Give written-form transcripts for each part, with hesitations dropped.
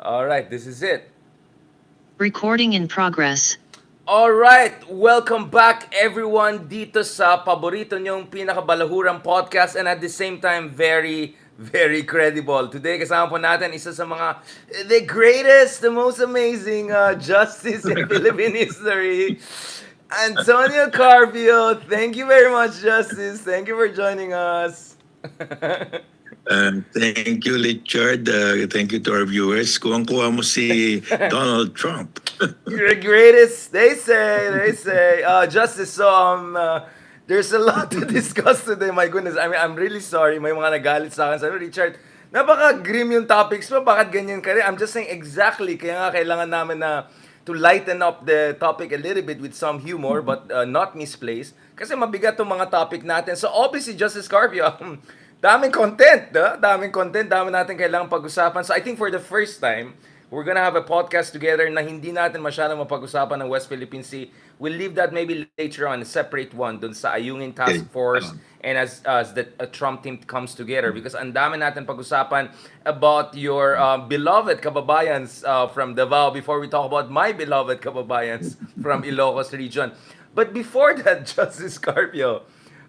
All right, this is it. Recording in progress. All right, welcome back everyone dito sa paborito nyong pinakabalahurang podcast and at the same time very credible. Today kasama po natin isa sa mga the greatest, the most amazing justice in Philippine history. Antonio Carpio, thank you very much, Justice. Thank you for joining us. Thank you, Richard. Thank you to our viewers. Kuwang-kuha mo si Donald Trump. You're the greatest, they say. Justice, so there's a lot to discuss today. My goodness, I mean, I'm really sorry. May mga nagalit sa akin. Sabi, Richard, napaka-grim yung topics mo. Bakit ganyan ka rin? I'm just saying exactly. Kaya nga kailangan namin na to lighten up the topic a little bit with some humor but not misplaced. Kasi mabigat tong mga topic natin. So obviously, Justice Carpio, daming content, daming content, dami natin kailangan pag-usapan. So I think for the first time, we're gonna have a podcast together na hindi natin masyadong mapag-usapan ng West Philippine Sea. We'll leave that maybe later on, a separate one dun sa Ayungin Task Okay. Force and as the Trump team comes together because ang dami natin pag-usapan about your beloved kababayans from Davao before we talk about my beloved kababayans from Ilocos region. But before that, Justice Carpio,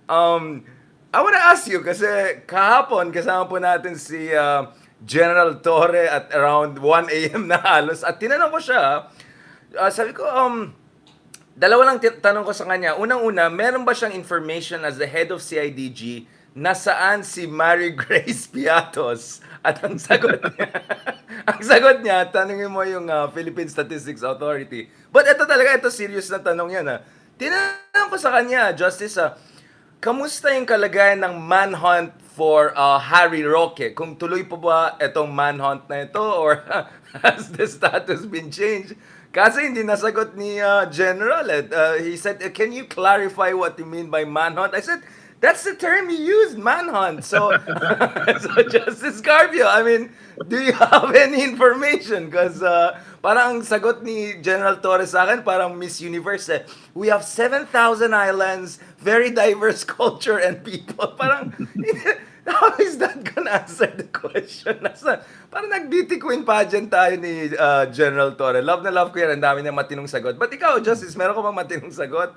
I want to ask you kasi kahapon kasama po natin si General Torre at around 1 a.m. na halos at tinanong ko siya, sabi ko, dalawa lang tanong ko sa kanya. Unang-una, meron ba siyang information as the head of CIDG na saan si Mary Grace Piatos? At ang sagot niya, ang sagot niya, tanongin mo yung Philippine Statistics Authority. But ito serious na tanong yan. Tinanong ko sa kanya, Justice, kamusta yung kalagayan ng manhunt for Harry Roque? Kung tuloy pa ba itong manhunt na ito or has the status been changed? Kasi hindi nasagot ni General. He said, can you clarify what you mean by manhunt? I said, that's the term you used, manhunt. So, so Justice Carpio, I mean, do you have any information? Because parang ang sagot ni General Torres sa akin, parang Miss Universe. We have 7,000 islands, very diverse culture and people. Parang, how is that gonna answer the question? Parang nag-beauty queen pageant tayo ni General Torres. Love na love ko yan. Ang dami niyang matinong sagot. But ikaw, Justice, meron ka bang matinong sagot?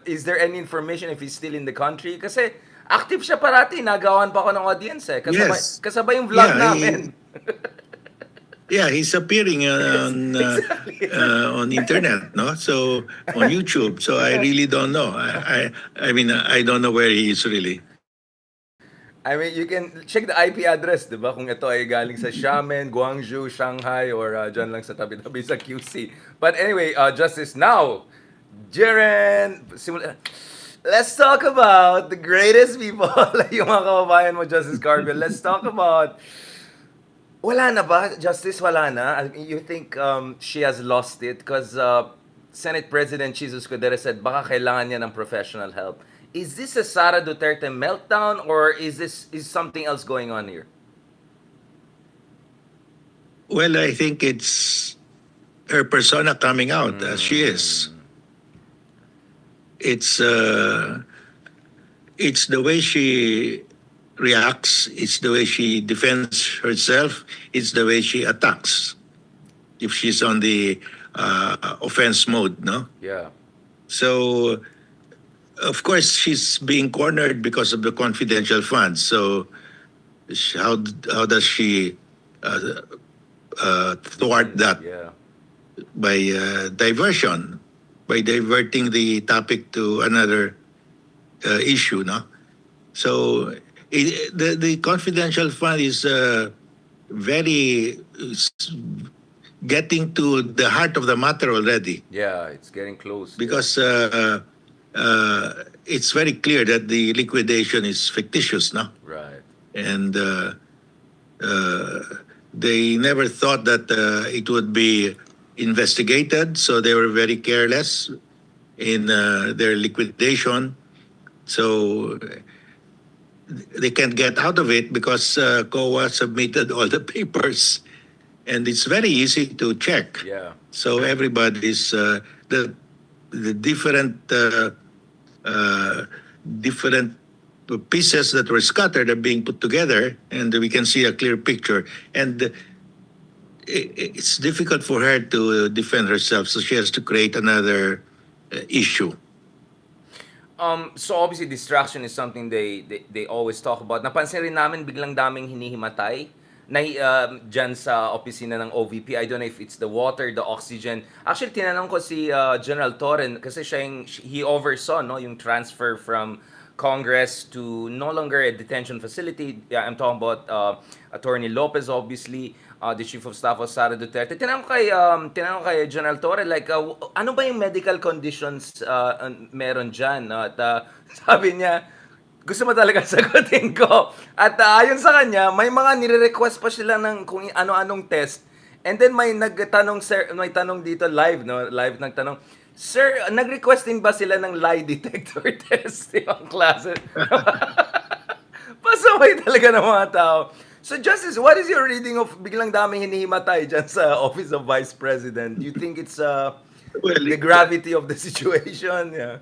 Is there any information if he's still in the country? Kasi active siya parati. Nagawan pa ako ng audience eh. Yes. Kasabay yung vlog Yeah, namin. Yeah, he's appearing Exactly. on internet, no? So on YouTube. So I really don't know. I mean, I don't know where he is really. I mean, you can check the IP address, di ba? Kung ito ay galing sa Xiamen, Guangzhou, Shanghai, or dyan lang sa tabi-tabi sa QC. But anyway, Justice, now, Jaren, let's talk about the greatest people, yung mga kababayan mo, Justice Carville. Let's talk about, wala na ba, Justice? Wala na? You think she has lost it? Because Senate President Jesus Cudere said, baka kailangan niya ng professional help. Is this a Sara Duterte meltdown or is something else going on here? Well, I think it's her persona coming out as she is. It's the way she reacts. It's the way she defends herself. It's the way she attacks. If she's on the offense mode, no. Yeah. So, of course, she's being cornered because of the confidential funds. So, how does she thwart that Yeah. by diversion, by diverting the topic to another issue, no? So, the confidential fund is very getting to the heart of the matter already. Yeah, it's getting close. Because it's very clear that the liquidation is fictitious, no? Right. And they never thought that it would be investigated, so they were very careless in their liquidation. So they can't get out of it because COA submitted all the papers, and it's very easy to check. Yeah. So everybody's the different different pieces that were scattered are being put together, and we can see a clear picture. And it's difficult for her to defend herself, so she has to create another issue. So obviously distraction is something they always talk about. Napansin rin namin biglang daming hinihimatay na dyan sa opisina ng OVP. I don't know if it's the water, the oxygen. Actually, tinanong ko si General Torren kasi he oversaw no, yung transfer from Congress to no longer a detention facility. Yeah, I'm talking about Attorney Lopez, obviously, the Chief of Staff of Sara Duterte. Tinanong kay General Torre, like, ano ba yung medical conditions meron dyan? At sabi niya, gusto mo talaga sagutin ko. At ayon sa kanya, may mga nire-request pa sila ng kung ano-anong test. And then may nagtanong, sir, may tanong dito live, no? Live nagtanong, Sir, nag-request din ba sila ng lie detector test? Yung klase. Pasaway talaga ng mga tao. So, Justice, what is your reading of biglang daming hinihimatay dyan sa Office of Vice President? You think it's Well, the gravity of the situation? Yeah.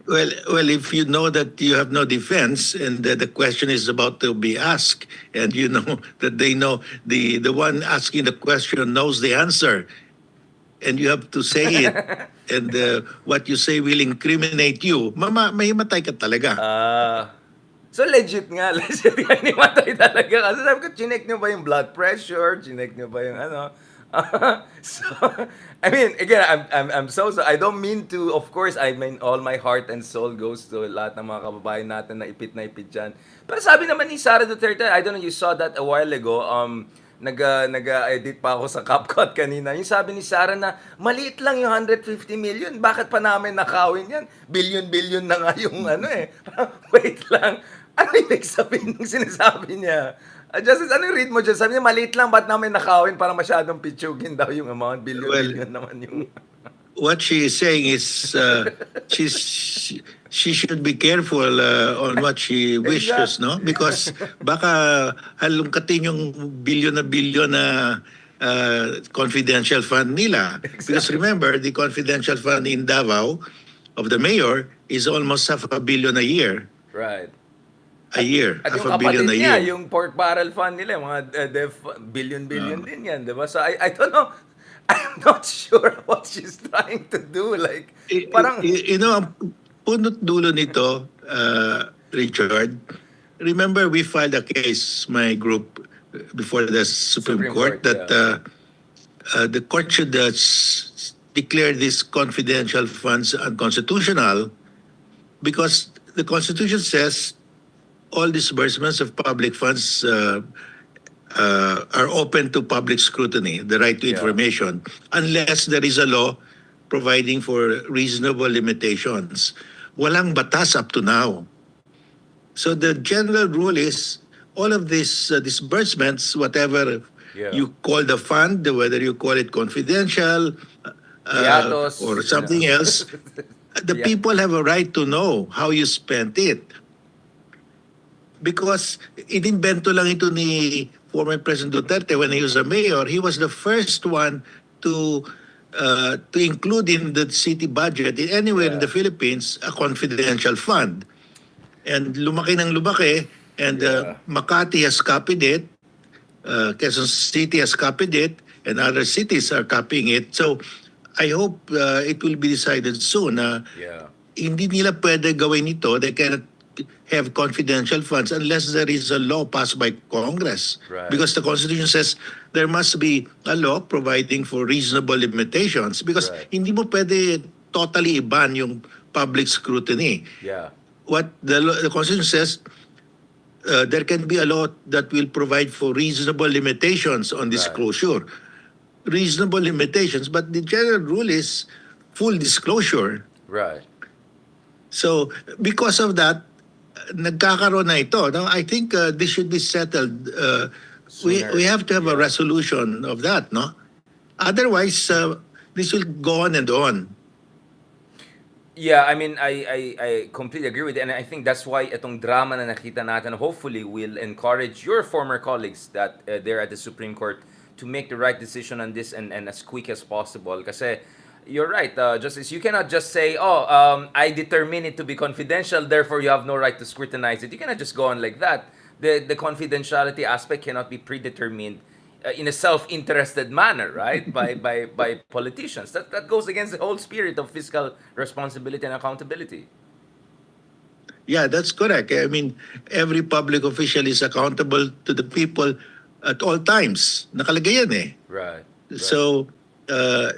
well, if you know that you have no defense and that the question is about to be asked, and you know that they know the one asking the question knows the answer, and you have to say it, and what you say will incriminate you, mahimatay ka talaga. So legit nga, legit nga hinimatay talaga. Kasi sabi ko, chinek nyo ba yung blood pressure? Chinek nyo ba yung ano? So, I mean, again, I'm so, I don't mean to, of course, I mean, all my heart and soul goes to lahat ng mga kababayan natin na ipit dyan. Pero sabi naman ni Sara Duterte, I don't know, you saw that a while ago, nag-edit pa ako sa CapCut kanina. Yung sabi ni Sara na maliit lang yung 150 million. Bakit pa namin nakawin yan? Billion na nga yung ano eh. Wait lang. Ano ibig sabihin ng sinasabi niya? Justice, ano read mo dyan? Sabi niya, maliit lang, ba't namin nakawin para masyadong pitsugin daw yung amount? Billion naman yung... What she is saying is she should be careful on what she wishes, no? Because baka halungkatin yung billion na confidential fund nila. Because remember, the confidential fund in Davao of the mayor is almost $500 million a year. Right. A year. At yung $500 million kapatid a niya, year. yung pork barrel fund nila, mga billion din yan, di ba? So I don't know. I'm not sure what she's trying to do. Like, parang... You know, ang punot dulo nito, Richard, remember we filed a case, my group, before the Supreme Court, that the court should declare these confidential funds unconstitutional because the Constitution says all disbursements of public funds are open to public scrutiny, the right to information, unless there is a law providing for reasonable limitations. Walang batas up to now. So the general rule is all of these disbursements, whatever you call the fund, whether you call it confidential or something else, the people have a right to know how you spent it. Because inimbento lang ito ni former President Duterte when he was a mayor. He was the first one to include in the city budget anywhere in the Philippines a confidential fund. And lumaki ng lumaki, and Makati has copied it, Quezon City has copied it, and other cities are copying it. So I hope it will be decided soon na hindi nila pwede gawin ito. They cannot have confidential funds unless there is a law passed by Congress. Right. Because the Constitution says there must be a law providing for reasonable limitations. Because hindi mo pwede totally iban yung public scrutiny. Yeah. What the Constitution says, there can be a law that will provide for reasonable limitations on disclosure. Reasonable limitations, but the general rule is full disclosure. Right. So, because of that, nagkakaroon na ito. Now, I think this should be settled. We have to have a resolution of that, no? Otherwise, this will go on and on. Yeah, I mean, I completely agree with it. And I think that's why itong drama na nakita natin hopefully will encourage your former colleagues that they're at the Supreme Court to make the right decision on this and as quick as possible. Kasi you're right, Justice, you cannot just say, I determine it to be confidential, therefore you have no right to scrutinize it. You cannot just go on like that. The confidentiality aspect cannot be predetermined in a self-interested manner, right? By politicians. That goes against the whole spirit of fiscal responsibility and accountability. Yeah, that's correct. I mean, every public official is accountable to the people at all times. Nakalagay yan eh. Right. Right. So, uh,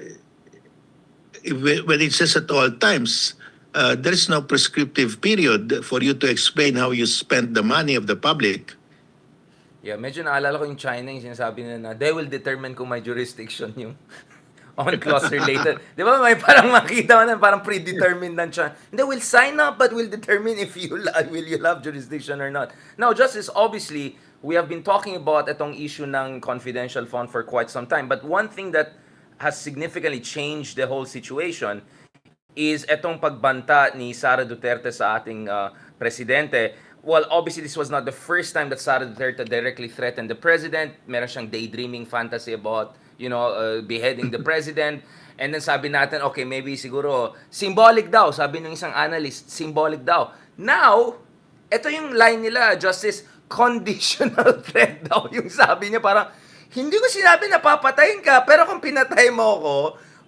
when it says at all times, there is no prescriptive period for you to explain how you spend the money of the public. Yeah, medyo naalala ko yung China, yung sinasabi nila na they will determine kung may jurisdiction yung on clause related. Di ba may parang makita mo na parang predetermined na siya. They will sign up but will determine if will you have jurisdiction or not. Now, Justice, obviously, we have been talking about itong issue ng confidential fund for quite some time. But one thing that has significantly changed the whole situation is itong pagbanta ni Sara Duterte sa ating presidente. Well, obviously, this was not the first time that Sara Duterte directly threatened the president. Meron siyang daydreaming fantasy about, beheading the president. And then sabi natin, okay, maybe siguro, symbolic daw. Sabi ng isang analyst, symbolic daw. Now, ito yung line nila, Justice, conditional threat daw. Yung sabi niya parang, hindi ko sinabi na papatayin ka, pero kung pinatay mo ako,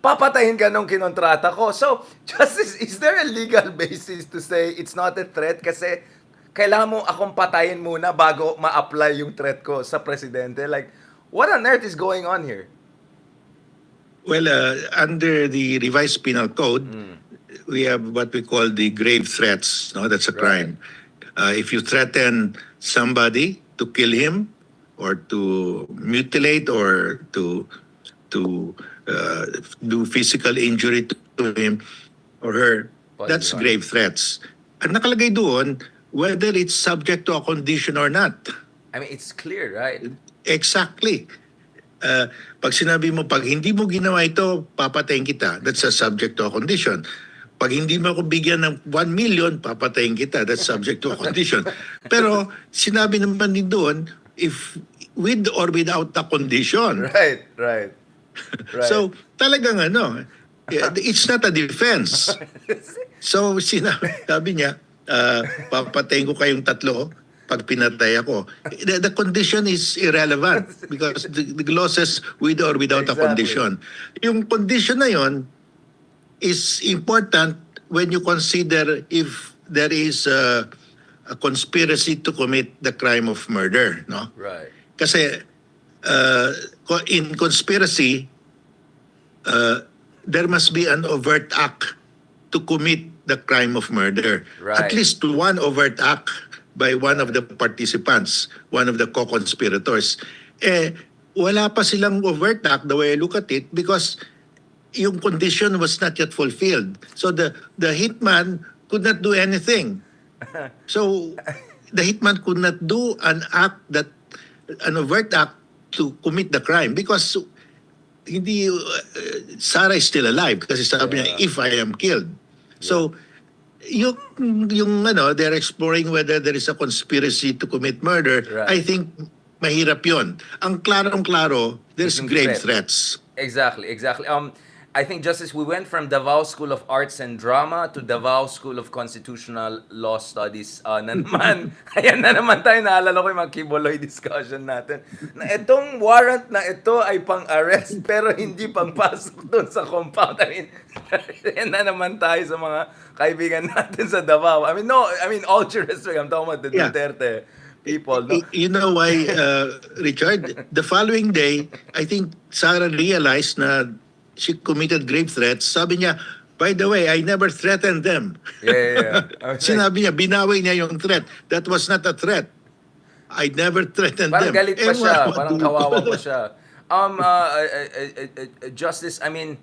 papatayin ka nung kinontrata ko. So, Justice, is there a legal basis to say it's not a threat? Kasi kailangan mo akong patayin muna bago ma-apply yung threat ko sa presidente. Like, what on earth is going on here? Well, under the revised penal code, we have what we call the grave threats. No, that's a crime. If you threaten somebody to kill him or to mutilate or to do physical injury to him or her, that's grave threats. Ang nakalagay doon, whether it's subject to a condition or not. I mean, it's clear, right? Exactly. Pag sinabi mo, pag hindi mo ginawa ito, papatayin kita. That's a subject to a condition. Pag hindi mo ako bigyan ng 1 million, papatayin kita. That's subject to a condition. Pero sinabi naman din doon, if with or without a condition. Right, right. So, talagang it's not a defense. So, sabi niya, papatayin ko kayong tatlo pag pinatay ako. The condition is irrelevant because the law says with or without a condition. Yung condition na yon is important when you consider if there is a conspiracy to commit the crime of murder. No? Right. Kasi in conspiracy, there must be an overt act to commit the crime of murder. Right. At least one overt act by one of the participants, one of the co-conspirators. Wala pa silang overt act, the way I look at it, because yung condition was not yet fulfilled. So the hitman could not do anything. So the hitman could not do an overt act to commit the crime because hindi Sarah is still alive kasi sabi niya, if I am killed. So yung they're exploring whether there is a conspiracy to commit murder. Right. I think mahirap yon. Ang klarong-klaro, there's Yung grave threat. threats. Exactly. I think, Justice, we went from Davao School of Arts and Drama to Davao School of Constitutional Law Studies na naman. Ayan na naman tayo, naalala ko yung mga Kiboloy discussion natin. Na itong warrant na ito ay pang-arrest pero hindi pang-pasok doon sa compound. I mean, ayan na naman tayo sa mga kaibigan natin sa Davao. I mean, all due respect, I'm talking about the Duterte people. No? You know why, Richard? The following day, I think Sarah realized na she committed grave threats. Sabi niya, by the way, I never threatened them. Yeah. Okay. Sinabi niya, binawi niya yung threat. That was not a threat. I never threatened Parang them. galit pa siya. What Parang do you kawawa call pa it? siya. Justice, I mean,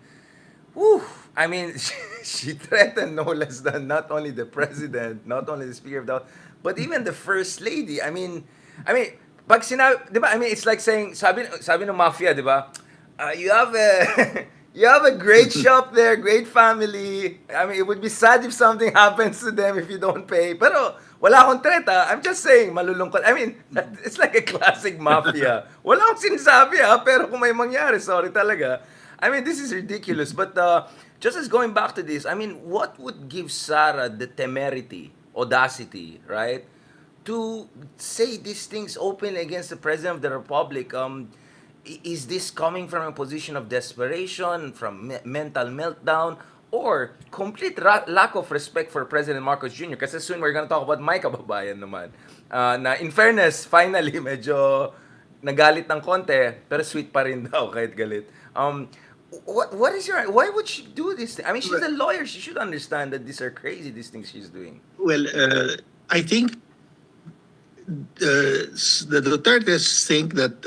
she threatened no less than not only the president, not only the Speaker of the House, but even the First Lady. I mean, pag sinabi, di ba, it's like saying, sabi ng mafia, di ba, you have a great shop there, great family. I mean, it would be sad if something happens to them if you don't pay. Pero wala akong threat, I'm just saying, malulungkot. I mean, it's like a classic mafia. Wala akong sinasabi, pero kung may mangyari, sorry talaga. I mean, this is ridiculous. But just as going back to this, I mean, what would give Sara the temerity, audacity, right, to say these things openly against the President of the Republic? is this coming from a position of desperation, from mental meltdown, or complete lack of respect for President Marcos Jr.? Kasi soon we're gonna talk about my kababayan naman. Na in fairness, finally, medyo nagalit ng konti, pero sweet pa rin daw kahit galit. What is your, why would she do this thing? I mean, she's a lawyer. She should understand that these are crazy, these things she's doing. Well, I think the Dutertes think that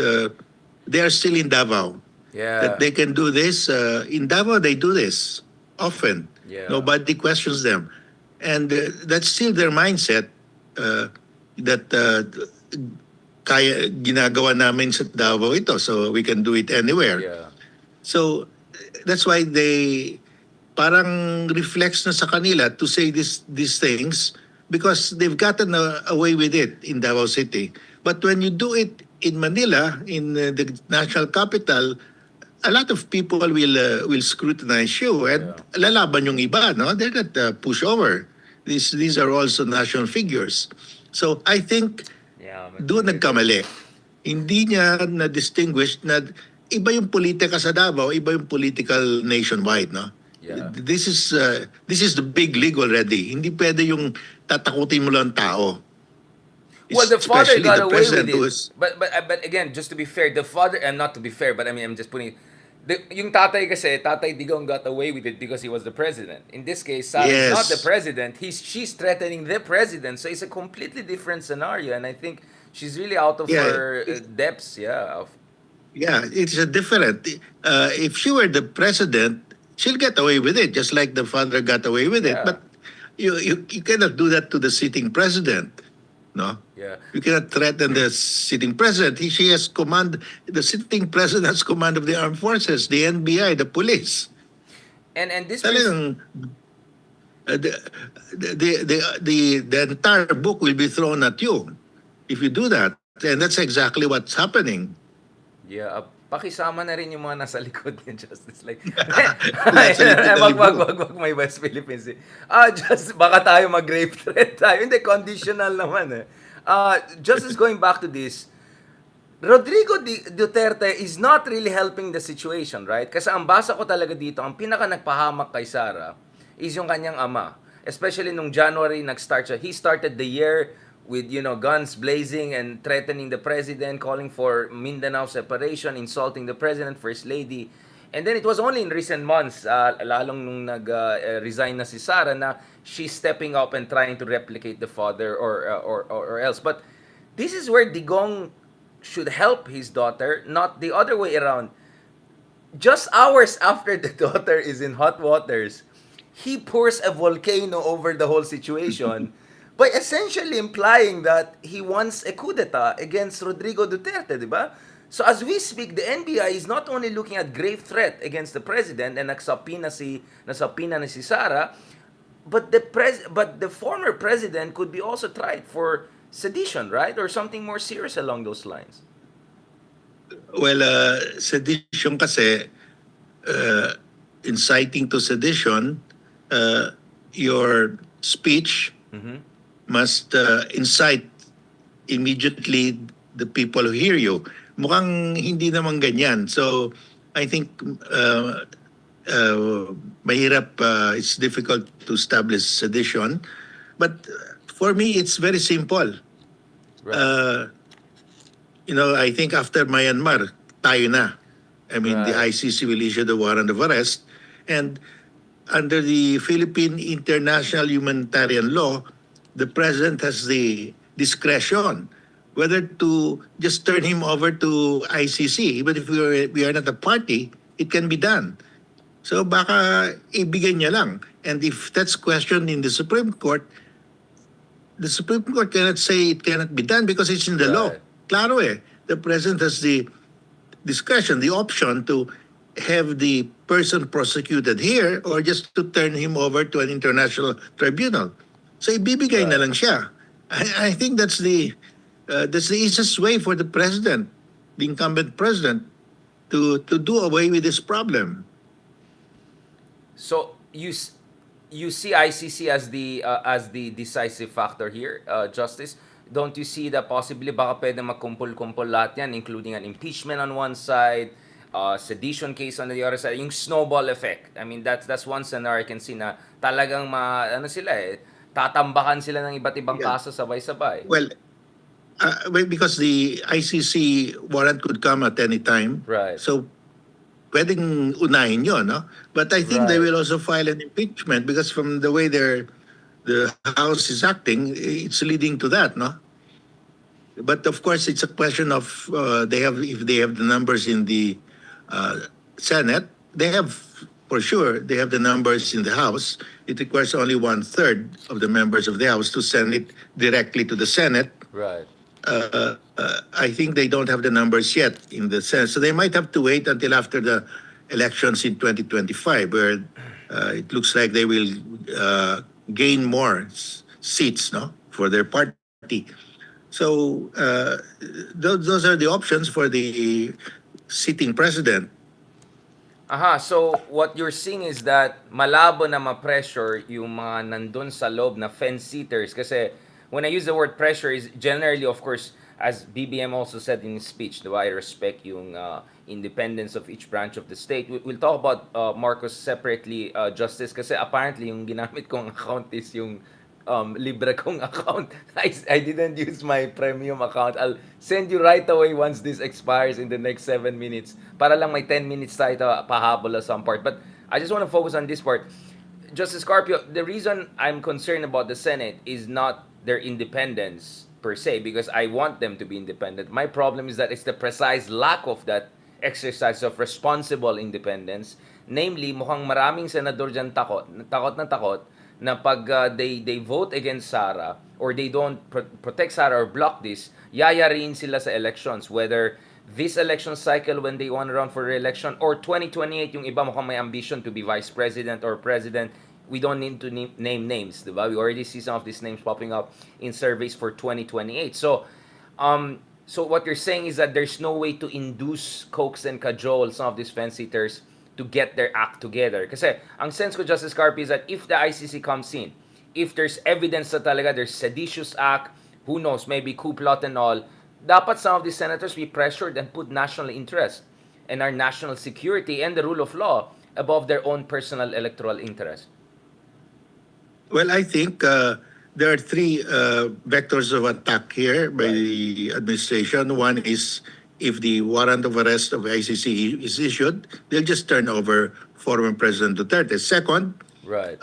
they are still in Davao, Yeah. that they can do this. In Davao, they do this often. Yeah. Nobody questions them. And that's still their mindset that kaya ginagawa namin sa Davao ito, so we can do it anywhere. Yeah. So that's why they parang reflects na sa kanila to say these things because they've gotten away with it in Davao City. But when you do it in Manila, in the national capital, a lot of people will scrutinize you and lalaban yung iba, no? They're not pushover. These are also national figures. So I think doon nagkamali. Hindi niya na-distinguish na iba yung politika sa Davao, iba yung political nationwide, no? Yeah. This is the big league already. Hindi pwede yung tatakutin mo lang tao. Well, the father Especially got the away with president who it. is- But again, just to be fair, the father, and not to be fair, but I mean, I'm just putting, yung tatay kasi, Tatay Digong got away with it because he was the president. In this case, Sara is not Yes. the president. She's threatening the president. So it's a completely different scenario. And I think she's really out of Yeah. her depths, yeah. Yeah, it's a different. If she were the president, she'll get away with it, just like the father got away with it. Yeah. But you cannot do that to the sitting president, no? Yeah. You cannot threaten the sitting president. She has command. The sitting president has command of the armed forces, the NBI, the police. And this brings, Talagang the entire book will be thrown at you if you do that, and that's exactly what's happening. yeah, pakisama na rin yung mga nasa likod ni Justice. Like, Nasa likod na wag may West Philippines. Just, baka tayo mag-rape threat tayo. Hindi, conditional naman eh. Just going back to this, Rodrigo Duterte is not really helping the situation, right? Kasi ang basa ko talaga dito, ang pinaka nagpahamak kay Sara is yung kanyang ama. Especially nung January nag-start siya. He started the year with, guns blazing and threatening the president, calling for Mindanao separation, insulting the president, first lady. And then it was only in recent months, lalong nung nag-resign na si Sara, na she's stepping up and trying to replicate the father or else. But this is where Digong should help his daughter, not the other way around. Just hours after the daughter is in hot waters, he pours a volcano over the whole situation by essentially implying that he wants a coup d'etat against Rodrigo Duterte, di ba? So as we speak, the NBI is not only looking at grave threat against the president and nasapina na si Sara, but the former president could be also tried for sedition, right? Or something more serious along those lines. Well, sedition kasi, inciting to sedition, your speech must incite immediately the people who hear you. Mukhang hindi naman ganyan. So, I think mahirap, it's difficult to establish sedition. But for me, it's very simple. Right. I think after Myanmar, tayo na. I mean, the Right. ICC will issue the warrant of arrest. And under the Philippine International Humanitarian Law, the president has the discretion whether to just turn him over to ICC. But if we are not a party, it can be done. So baka ibigay niya lang. And if that's questioned in the Supreme Court cannot say it cannot be done because it's in the law. Right. Claro eh. The president has the discretion, the option to have the person prosecuted here or just to turn him over to an international tribunal. So ibibigay na lang siya. I think that's the easiest way for the president, the incumbent president, to do away with this problem. So you see ICC as the decisive factor here, Justice. don't you see that possibly baka pwede magkumpul-kumpul lahat yan, including an impeachment on one side, sedition case on the other side, yung snowball effect. I mean, that's one scenario I can see na talagang ano sila tatambakan sila ng iba't ibang Yeah. kaso sabay-sabay. Well, because the ICC warrant could come at any time. Right. So, pwedeng unahin yun, no? But I think they Right. will also file an impeachment because from the way the House is acting, it's leading to that, no? But of course, it's a question of if they have the numbers in the Senate, they have for sure they have the numbers in the House. It requires only 1/3 of the members of the House to send it directly to the Senate. Right. I think they don't have the numbers yet in the Senate, so they might have to wait until after the elections in 2025, where it looks like they will gain more seats, no, for their party. So those are the options for the sitting president. Aha, so what you're seeing is that malabo na ma-pressure yung mga nandun sa loob na fence-sitters. Kasi when I use the word pressure is generally, of course, as BBM also said in his speech, diba, I respect yung independence of each branch of the state. We'll talk about Marcos separately, Justice, kasi apparently yung ginamit kong account is yung libre kong account. I didn't use my premium account. I'll send you right away once this expires in the next 7 minutes. Para lang may 10 minutes tayo pahabol sa some part. But I just want to focus on this part. Justice Carpio, the reason I'm concerned about the Senate is not their independence per se, because I want them to be independent. My problem is that it's the precise lack of that exercise of responsible independence. Namely, mukhang maraming senador dyan takot na takot na pag they vote against Sara or they don't protect Sara or block this, yayarin sila sa elections, whether this election cycle when they want to run for re-election or 2028 yung iba mukhang may ambition to be vice president or president. We don't need to name names, diba? We already see some of these names popping up in surveys for 2028. So what you're saying is that there's no way to induce, coax, and cajole some of these fence-sitters to get their act together. Kasi ang sense ko, Justice Carpi, is that if the ICC comes in, if there's evidence that talaga there's seditious act, who knows, maybe coup plot and all, dapat some of these senators be pressured and put national interest and our national security and the rule of law above their own personal electoral interest. Well, I think there are three vectors of attack here by the administration. One is if the warrant of arrest of ICC is issued, they'll just turn over former President Duterte. Second, Right.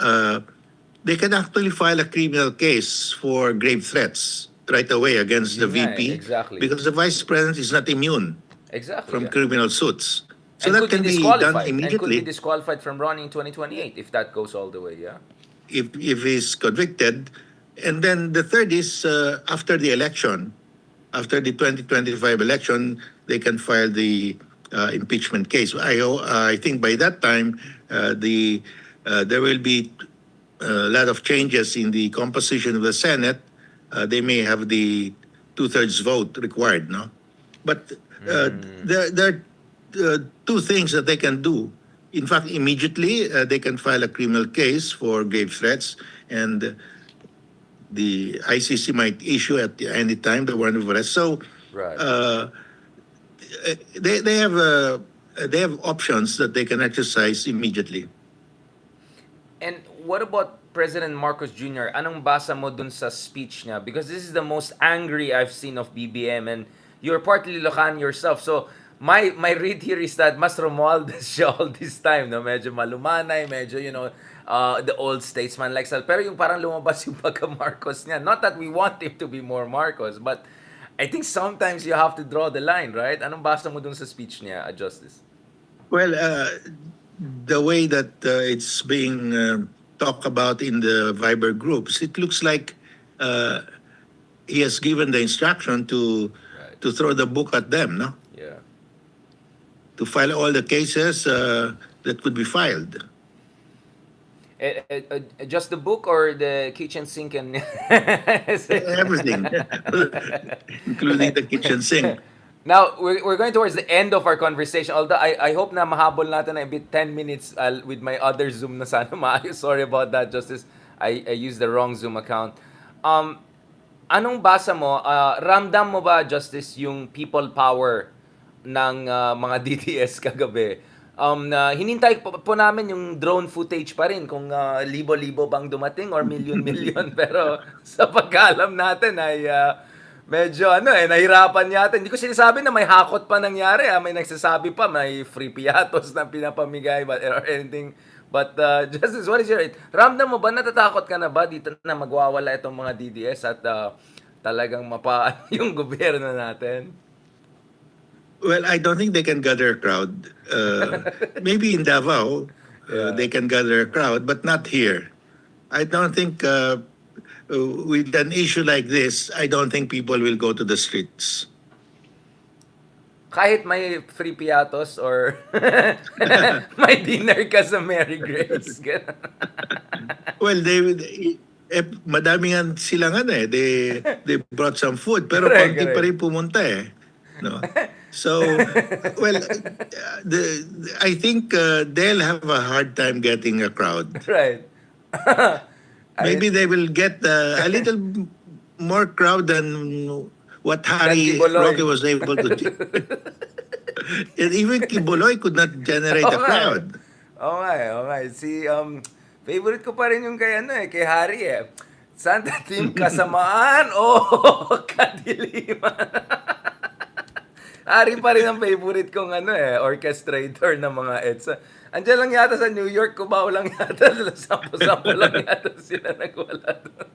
They can actually file a criminal case for grave threats right away against the Yun nga VP exactly. because the vice president is not immune Exactly. from yeah. criminal suits. So And that could can be be done disqualified. And could be immediately disqualified from running in 2028 if that goes all the way, yeah? if he's convicted. And then the third is after the election, after the 2025 election, they can file the impeachment case. I think by that time, there will be a lot of changes in the composition of the Senate. They may have the 2/3 vote required, no? But there are two things that they can do. In fact, immediately they can file a criminal case for grave threats, and the ICC might issue at any time the warrant of arrest. So Right. they have options that they can exercise immediately. And what about President Marcos Jr.? Anong basa mo dun sa speech niya? Because this is the most angry I've seen of BBM, and you're partly Ilocano yourself. So my read here is that mas Romualdez siya all this time, no? Medyo malumanay, medyo, the old statesman like style. Pero yung parang lumabas yung pagka-Marcos niya. Not that we want him to be more Marcos, but I think sometimes you have to draw the line, right? Anong basa mo dun sa speech niya, Justice? Well, the way that it's being talked about in the Viber groups, it looks like he has given the instruction to throw the book at them, no? Yeah. To file all the cases that could be filed. Just the book or the kitchen sink and Everything, including the kitchen sink. Now, we're going towards the end of our conversation. Although I hope na mahabol natin na a bit 10 minutes with my other Zoom na sana maayos. Sorry about that, Justice. I used the wrong Zoom account. Anong basa mo? Ramdam mo ba, Justice, yung people power ng mga DDS kagabi? Na hinintay po namin yung drone footage pa rin kung libo-libo bang dumating or million-million. Pero sa pagkaalam natin ay medyo nahirapan yata. Hindi ko sinasabi na may hakot pa nangyari. May nagsasabi pa may free piatos na pinapamigay or anything. But Justice, what is your ramdam mo ba, natatakot ka na ba dito na magwawala itong mga DDS at talagang mapaan yung gobyerno natin? Well, I don't think they can gather a crowd. Maybe in Davao, Yeah. they can gather a crowd, but not here. I don't think with an issue like this, I don't think people will go to the streets. Kahit may free piatos or may dinner ka sa Mary Grace. Ganun. Well, madami nga silang they brought some food, pero Correct, konti pa correct. rin pumunta no. So, well, I think they'll have a hard time getting a crowd. Right. Maybe they will get a little more crowd than what Harry Kiboloy. Roque was able to. And even Kiboloy could not generate a crowd. Okay. Favorite ko pa rin yung kay Harry Santa Team kasamaan o kadiliman. Harry pa rin ang favorite kong orchestrator ng mga EDSA. Andiyan lang yata sa New York, Cubao lang yata, sampo-sampo lang yata sila nagwala doon.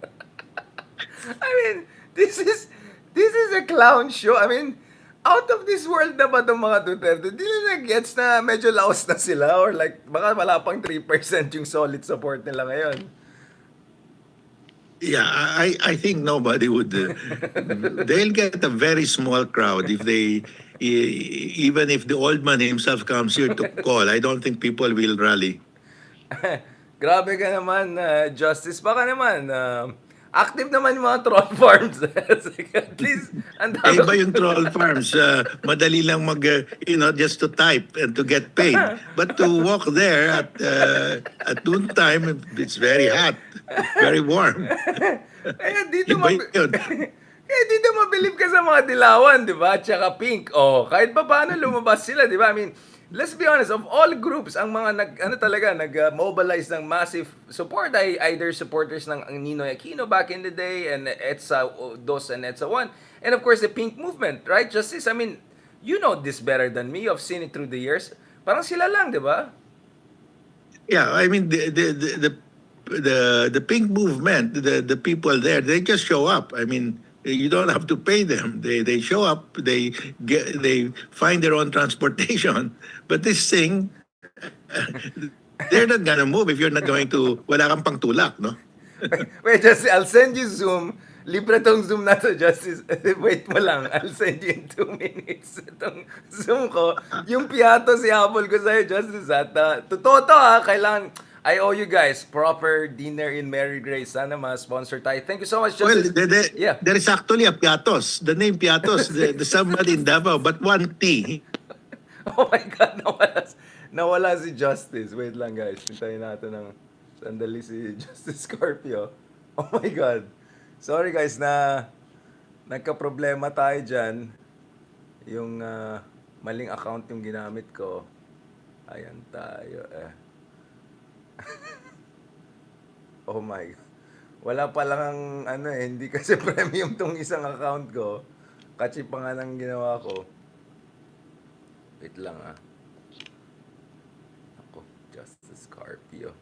I mean, this is a clown show. I mean, out of this world na ba itong mga Duterte? Di nila gets na medyo laos na sila or like, baka wala pang 3% yung solid support nila ngayon. Yeah, I think nobody would. They'll get a very small crowd if even if the old man himself comes here to call. I don't think people will rally. Grabe ka naman, Justice. Baka naman, active naman yung mga troll farms. At least, ang dami. Iba yung troll farms. Madali lang just to type and to get paid. But to walk there at noon time, it's very hot, very warm. Kaya dito, Iba yun. kaya dito mabilib ka sa mga dilawan, di ba? Tsaka pink. Kahit pa paano lumabas sila, di ba? I mean, let's be honest, of all groups, ang mga nag-mobilize ng massive support ay either supporters ng Ninoy Aquino back in the day and EDSA 2 and EDSA 1. And of course, the pink movement, right? Justice, I mean, you know this better than me. You've seen it through the years. Parang sila lang, di ba? Yeah, I mean the pink movement, the people there, they just show up. I mean, you don't have to pay them. They show up. They find their own transportation. But this thing, they're not gonna move if you're not going to. Wala kang pangtulak, no? Wait, Justice, I'll send you Zoom. Libre tong Zoom na to, Justice. Wait mo lang. I'll send you in 2 minutes. Itong Zoom ko. Yung piatos i-habol ko sa'yo, Justice. At totoo to kailangan, I owe you guys proper dinner in Mary Grace. Sana ma-sponsor tayo. Thank you so much, Well, Justice. Yeah. there is actually a Piatos. The name Piatos, the somebody in Davao, but one T. Oh my God, nawala si Justice. Wait lang, guys. Hintayin natin ng sandali si Justice Scorpio. Oh my God. Sorry guys na nagka-problema tayo dyan. Yung maling account yung ginamit ko. Ayan tayo Oh my God. Wala pa lang ang hindi kasi premium tong isang account ko. Kasi pa nga lang ginawa ko. Wait lang Ako, Justice Scorpio.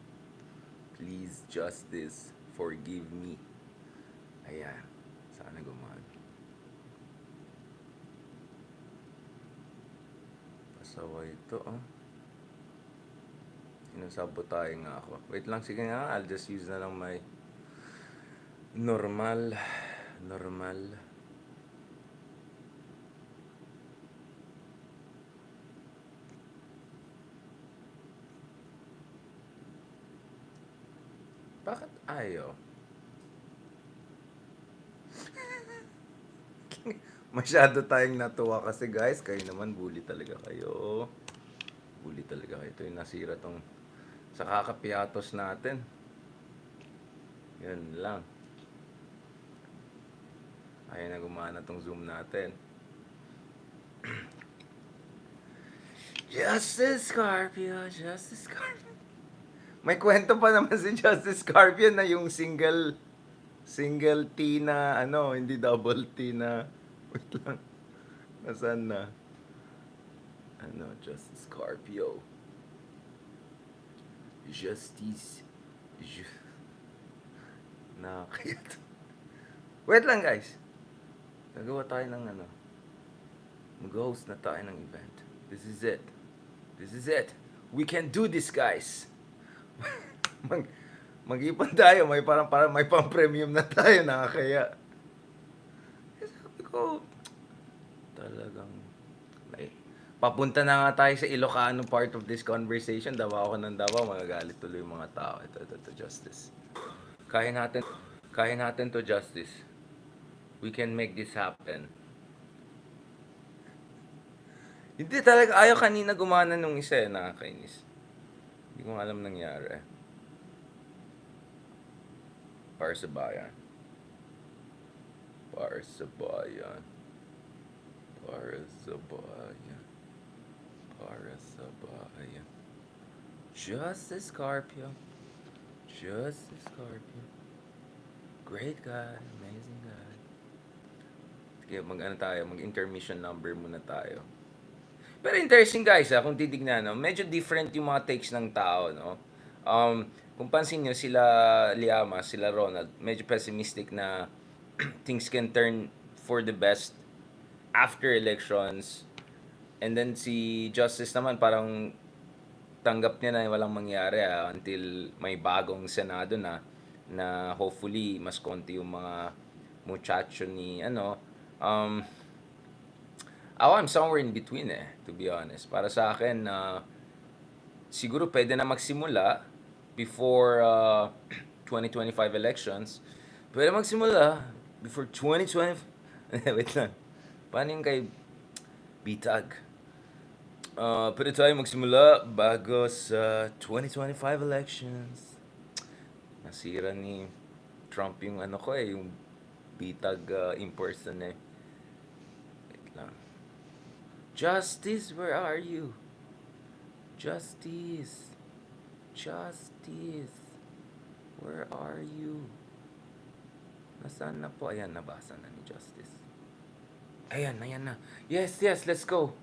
Please, Justice, forgive me. Ayan. Sana gumaan. Pasaway ito, Sinasabotahe nga ako. Wait lang, sige nga. I'll just use na lang my normal. Bakit ayaw? Masyado tayong natuwa kasi guys, kayo naman bully talaga kayo. Bully talaga kayo. Ito yung nasira tong sa kakapiatos natin. Yun lang. Ayaw na gumana tong Zoom natin. Justice Scorpio, Justice Scorpio. May kwento pa naman si Justice Scorpio na yung single T na ano, hindi double T na wait lang. Nasaan na? Ano, Justice Scorpio. Justice. Nakakayat. Wait lang guys. Nagawa tayo ng ano. Mag-host na tayo ng event. This is it. This is it. We can do this, guys. Mag-ipon tayo. May parang may pang-premium na tayo. Nakakaya. Sabi ko, talagang, papunta na nga tayo sa Ilocano part of this conversation. Davao ako ng Davao. Magagalit tuloy yung mga tao. Ito, Justice. Kaya natin to, Justice. We can make this happen. Hindi talaga, ayaw kanina gumana nung isa eh, nakakainis. Hindi ko alam nangyari. Para sa bayan. Para sa bayan. Para sa bayan. Para sa bayan. Justice Scorpio. Justice Scorpio. Great guy. Amazing guy. Sige, mag-intermission number muna tayo. Pero interesting guys, kung titignan, no, medyo different yung mga takes ng tao, no. Kung pansin nyo, sila Liama, sila Ronald, medyo pessimistic na things can turn for the best after elections. And then si Justice naman parang tanggap niya na walang mangyari until may bagong Senado na hopefully mas konti yung mga muchacho ni I'm somewhere in between to be honest. Para sa akin, siguro pwede na magsimula before 2025 elections. Pwede magsimula before 2020. Wait lang. Paano yung kay Bitag? Pwede tayo magsimula bago sa 2025 elections. Nasira ni Trump yung yung Bitag in person Wait lang. Justice, where are you? Justice. Justice. Where are you? Nasaan na po? Ayan, nabasa na ni Justice. Ayan na. Yes, let's go.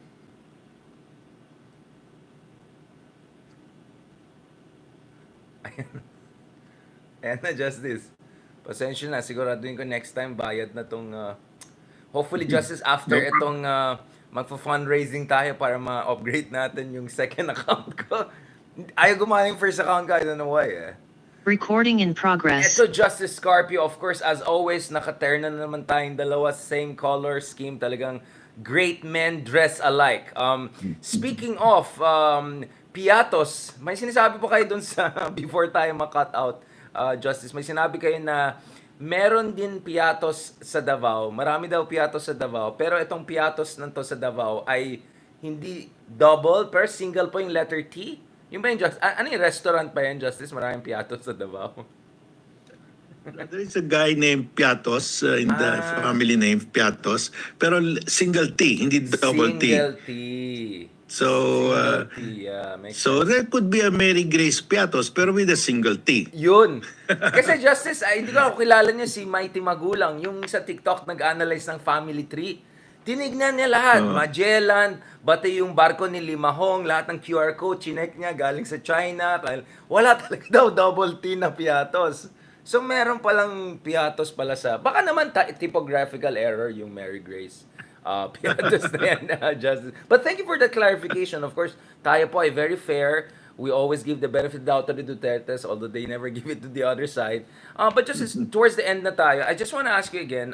Ayan na, Justice. Pasensya na, siguraduhin ko next time bayad na tong hopefully Justice after itong magfa-fundraising tayo para ma-upgrade natin yung second account ko. Ayaw gumana yung first account ko, I don't know why Recording in progress. Ito, Justice Scorpio, of course, as always, nakaterna na naman tayong dalawa, same color scheme, talagang great men dress alike. Speaking of piatos, may sinasabi po kayo dun sa, before tayo ma-cut out, Justice, may sinabi kayo na meron din piatos sa Davao. Marami daw piatos sa Davao. Pero itong piatos nito sa Davao ay hindi double, pero single po yung letter T. Yung ba yung Justice? Ano yung restaurant pa yan, Justice? Maraming piatos sa Davao. There is a guy named Piatos in the family name Piatos, pero single T, hindi double T. Single T. So, makes so sense. there could be a Mary Grace Piatos, pero with a single T. Yun. Kasi Justice, hindi ko kilala niyo si Mighty Magulang, yung sa TikTok nag-analyze ng family tree. Tinignan niya lahat. Magellan, bati yung barko ni Limahong, lahat ng QR code, chinek niya galing sa China. Wala talaga daw double T na piatos. So meron palang piatos pala sa, baka naman typographical error yung Mary Grace. Piatos na yan, Justice. But thank you for the clarification. Of course, tayo po ay very fair. We always give the benefit of the doubt to the Dutertes, although they never give it to the other side. But just towards the end na tayo, I just want to ask you again,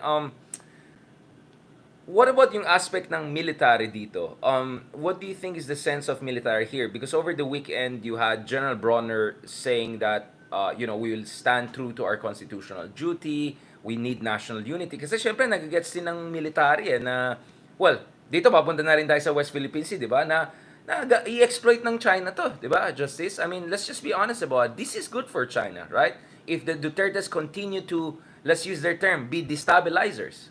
what about yung aspect ng military dito? What do you think is the sense of military here? Because over the weekend, you had General Bronner saying that, we will stand true to our constitutional duty. We need national unity. Kasi syempre, nagagets din ng military na, well, dito papunta na rin tayo sa West Philippine Sea, di ba? Na i-exploit ng China to, di ba, Justice? I mean, let's just be honest about it. This is good for China, right? If the Dutertes continue to, let's use their term, be destabilizers.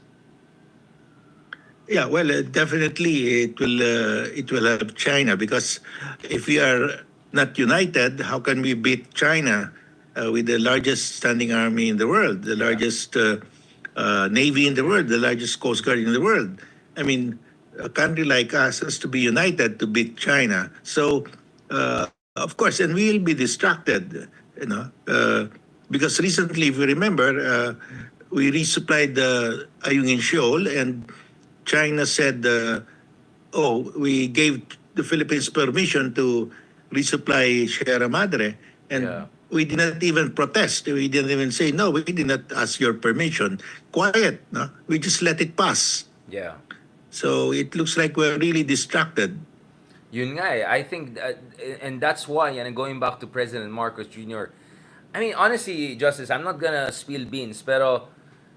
Yeah, well, definitely it will help China because if we are not united, how can we beat China with the largest standing army in the world, the Yeah. largest navy in the world, the largest coast guard in the world? I mean, a country like us has to be united to beat China. So, of course, and we'll be distracted, because recently, if you remember, we resupplied the Ayungin Shoal and China said, "Oh, we gave the Philippines permission to resupply Sierra Madre," Yeah. and we did not even protest. We didn't even say no. We did not ask your permission. Quiet, no? We just let it pass. Yeah. So it looks like we're really distracted. Yun nga eh. I think, and that's why, and going back to President Marcos Jr., I mean, honestly, Justice, I'm not gonna spill beans, pero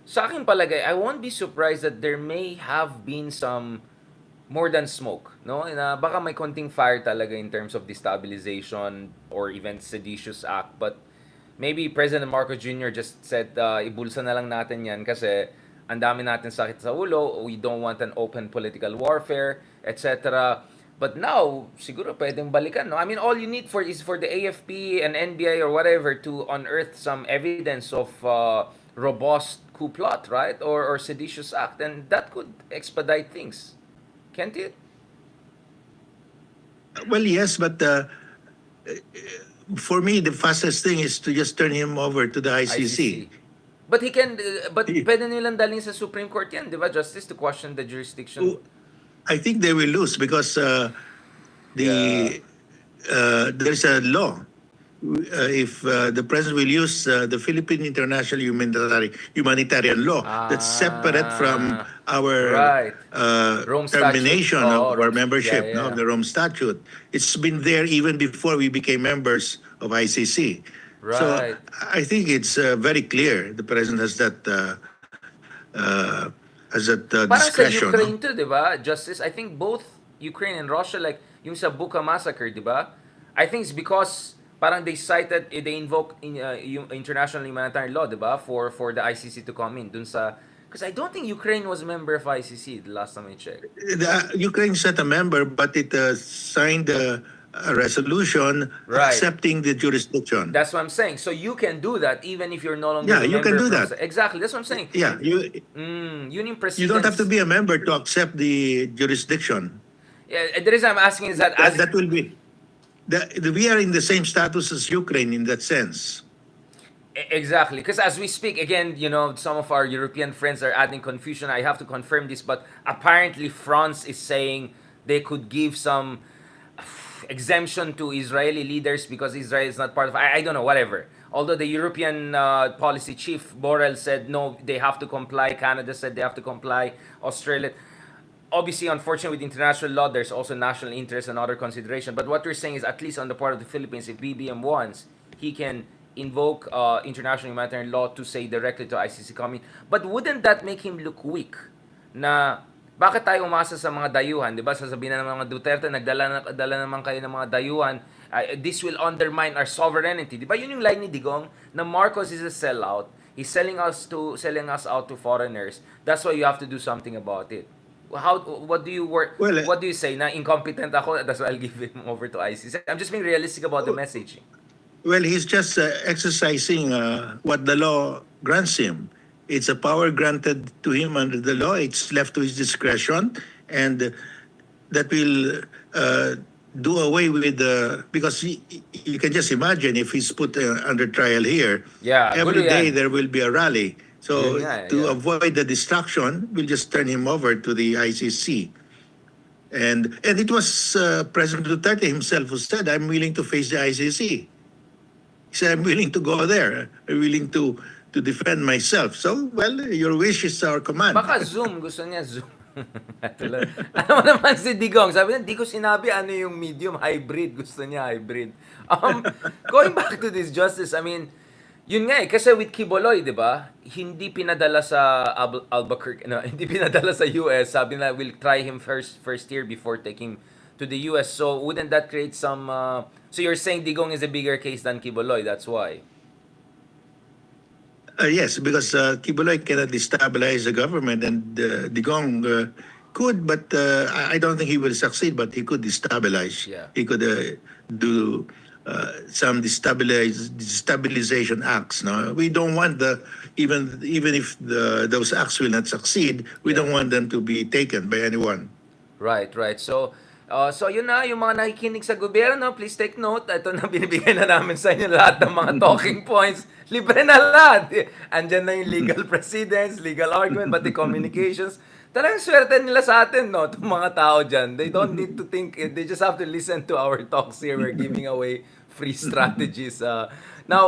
sa akin palagay, I won't be surprised that there may have been some more than smoke, no? Na baka may konting fire talaga in terms of destabilization or even seditious act, but maybe President Marcos Jr. just said, ibulsa na lang natin yan kasi ang dami natin sakit sa ulo, we don't want an open political warfare, etc. But now, siguro pwedeng balikan, no? I mean, all you need for is for the AFP and NBI or whatever to unearth some evidence of robust coup plot, right? Or seditious act, and that could expedite things. Can't it? Well, yes, but for me, the fastest thing is to just turn him over to the ICC. ICC. But he can, but pwede nilang dalhin sa Supreme Court yan, di ba, Justice, to question the jurisdiction. I think they will lose because Yeah. the there's a law. If the president will use the Philippine International Humanitarian Law that's separate from our Right. Rome Statute. termination Oo, of our Rome- membership, yeah, no, yeah. of the Rome Statute. It's been there even before we became members of ICC. So Right. I think it's very clear the president has that Parang sa discretion. No? Ukraine too, di ba, Justice? I think both Ukraine and Russia, like yung sa Bucha massacre, di ba? I think it's because parang they cited, they invoke yung international humanitarian law, di ba? For the ICC to come in dun sa, because I don't think Ukraine was a member of ICC the last time I checked. Ukraine's not a member, but it signed a resolution Right. accepting the jurisdiction. That's what I'm saying. So you can do that even if you're no longer Yeah, a you can member do from that. Exactly. That's what I'm saying. Yeah, Yun yung you don't have to precedence. be a member to accept the jurisdiction. Yeah, the reason I'm asking is that as That will be. We are in the same status as Ukraine in that sense. Exactly, because as we speak, again, some of our European friends are adding confusion. I have to confirm this, but apparently France is saying they could give some exemption to Israeli leaders because Israel is not part of. I don't know, whatever. Although the European policy chief Borrell said no, they have to comply. Canada said they have to comply. Australia. Obviously, unfortunately, with international law, there's also national interest and other consideration. But what we're saying is, at least on the part of the Philippines, if BBM wants, he can invoke international humanitarian law to say directly to ICC coming. But wouldn't that make him look weak? Na bakit tayo umasa sa mga dayuhan? Di ba? Sasabihin na ng mga Duterte, nagdala naman kayo ng mga dayuhan. This will undermine our sovereignty. Di ba? Yun yung line ni Digong na Marcos is a sellout. He's selling us out to foreigners. That's why you have to do something about it. What do you say na incompetent ako, that's why I'll give him over to ICC? I'm just being realistic about the messaging. Well, he's just exercising what the law grants him. It's a power granted to him under the law. It's left to his discretion, and that will do away with because you can just imagine if he's put under trial here. Yeah, every gulo day yan. there will be a rally. So Yeah, to yeah. avoid the distraction, we'll just turn him over to the ICC. And it was President Duterte himself who said, "I'm willing to face the ICC." He said, "I'm willing to go there. I'm willing to defend myself." So, well, your wish is our command. Baka Zoom, gusto niya Zoom. Alam mo naman si Digong, sabi niya, di ko sinabi ano yung medium hybrid, gusto niya hybrid. Going back to this, Justice, I mean, yun nga kasi with Kiboloy, di ba, hindi pinadala sa Albuquerque, hindi pinadala sa US, sabi na we'll try him first year before taking to the US. So, wouldn't that create some, so you're saying Digong is a bigger case than Kiboloy, that's why? Yes, because Kibuloy cannot destabilize the government, and Digong could, but I don't think he will succeed. But he could destabilize. Yeah. He could do some destabilization acts. No, we don't want even if those acts will not succeed. We Yeah. don't want them to be taken by anyone. Right, right. So yun na, yung mga nakikinig sa gobyerno, please take note. Ito na, binibigay na namin sa inyo lahat ng mga talking points. Libre na lahat. Andyan na yung legal precedents, legal argument, pati communications. Talagang swerte nila sa atin, no? Itong mga tao dyan. They don't need to think, they just have to listen to our talks here. We're giving away free strategies. Now,